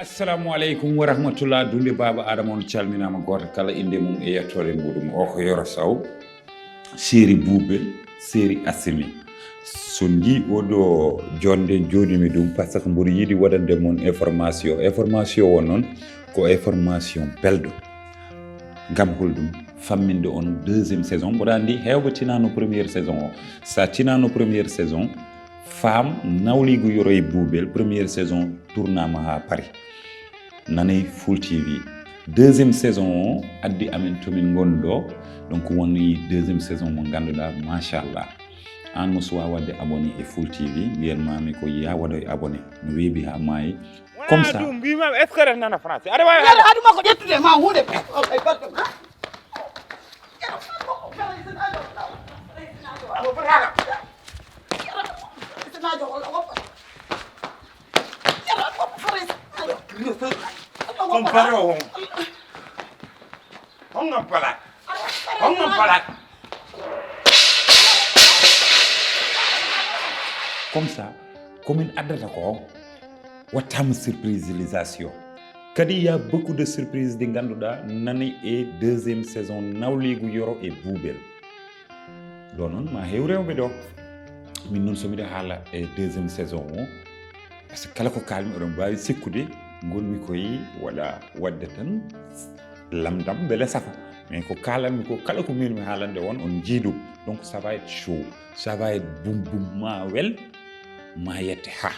assalamu aleykum wa rahmatullah dunde baba adama on calminama goto kala inde mum e yettode muɗum o ko Yoro Sow série Boubel série Assimi so jii oɗo jonde joɗimi ɗum par ce que mboɗo yiiɗi waɗande mon information o noon ko information belɗo gam holɗum famminde on deuxiéme saison mboɗo andi hewɓe tinano première saison o sa tinano première saison femme nawligo Yoro e Boubel première saison tournama ha Paris nanay Full TV deuxième saison o addi amen tomin gonɗo donc woni deuxième saison mo ganduɗa machallah an mo suwa wadde abonné e Full TV mbiyanmami ko ya waɗo e abonné no weebi ha maayi comme ça ɗum mbimam est ce que ren nana français aɗa wawi aduma ko ƴettude ma hunde compare o hongam palat comme ça komin addata ko wattama surpriselisation kadi il y a beaucoup de surprises ɗi ganduɗa nani e deuxiéme saison nawligu Yoro e Boubel ɗo noon ma heew rewɓe ɗo min noon somiɗa haala e deuxiéme saison o par ce que kala ko kalmi oɗon mbawi sikkude gonmi koye waɗa wadde tan lamdam beele safa mais ko kalanmi ko kala ko min mi haalande on jiiɗum donc ça va être chaud ça va être boum ma wel ma yette ha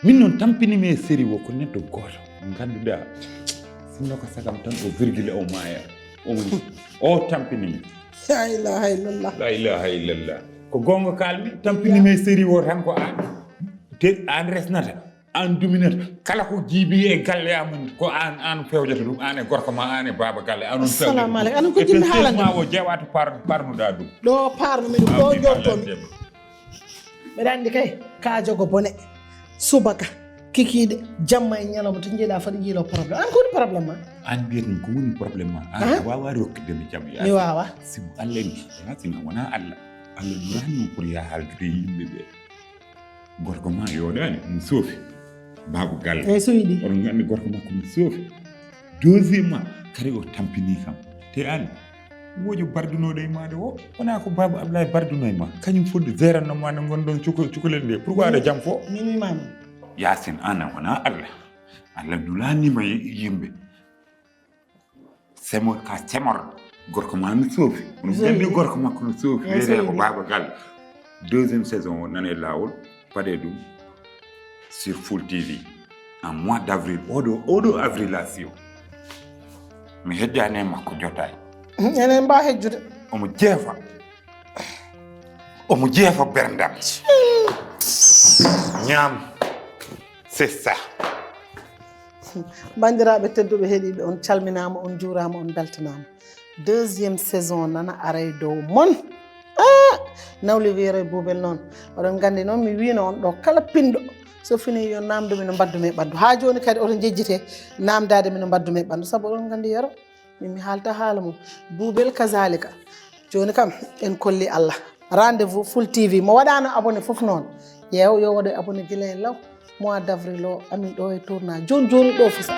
min noon tampinimi e série o ko neɗɗo goto ganduɗa sinno ko sagam tan o virgule o maya o tampinimi la ilaha illallah ko gonga kalmi tampinimi e série o tan ko an te an resnata an duminata kala ko jiibi e galle amum ko an fewjata ɗum an e gorko ma an e baba galle anon assalamu aleykum anon ko jimmi haalande ma o jewata parnuɗa ɗum ɗo parnumi ɗum ɗo jottomi mbeɗa andi kay ka jogo bone subaka kikiɗe jamma e ñalawma to jiiɗa foti jiilo probléme an ko woni probléme ma an mbiyat ɗum ko woni probléme ma an a wawa rokkidemi jaam mi wawa simo allah ni yasina wona allah duranimo pour ya haaldude yimɓeɓe gorko ma yoɗani mi soofi babu galle eyyi so yiiɗi oɗon gandi gorko makko mi soofi deuxiémement kadi o tampini kam te an wojo bardunoɗo e maɗa o wona ko babu Ablaye barduno e ma kañum fodde géranoma nde gonɗon cukalel nde pourquoi aɗa jam fo min wimami yasin ana wona allah dulanima yimɓe semo ka semorɗo gorko ma mi soofi ono gandi gorko makko no soofi wiyete ko baba galle deuxiéme saison o nane lawol paɗe ɗum sur Full TV en mois d'avril oɗo avril asio mi hejjani e makko jotayi enen mbawa hejjude omo jeefa berdam ñaam c'est ça bandiraɓe tedduɓe heeɗiɓe on calminama on juurama on beltanama deuxiéme saison nana aray dow mon nawligo Yoro e Boubel noon oɗon gandi noon mi wino on ɗo kala pinɗo so fini yo namdumi no mbaddumi e ɓandu ha joni kadi oɗon jejjite namdade mi no mbaddumi e ɓandu saabu oɗon gandi Yoro mi haalta haala mum Boubel kazalika joni kam en kolli Allah rendez-vous Full TV mo waɗano abonné foof noon yeew yo waɗo abonné guila e law mois d'avril o amin ɗo e tournage joni ɗo fusa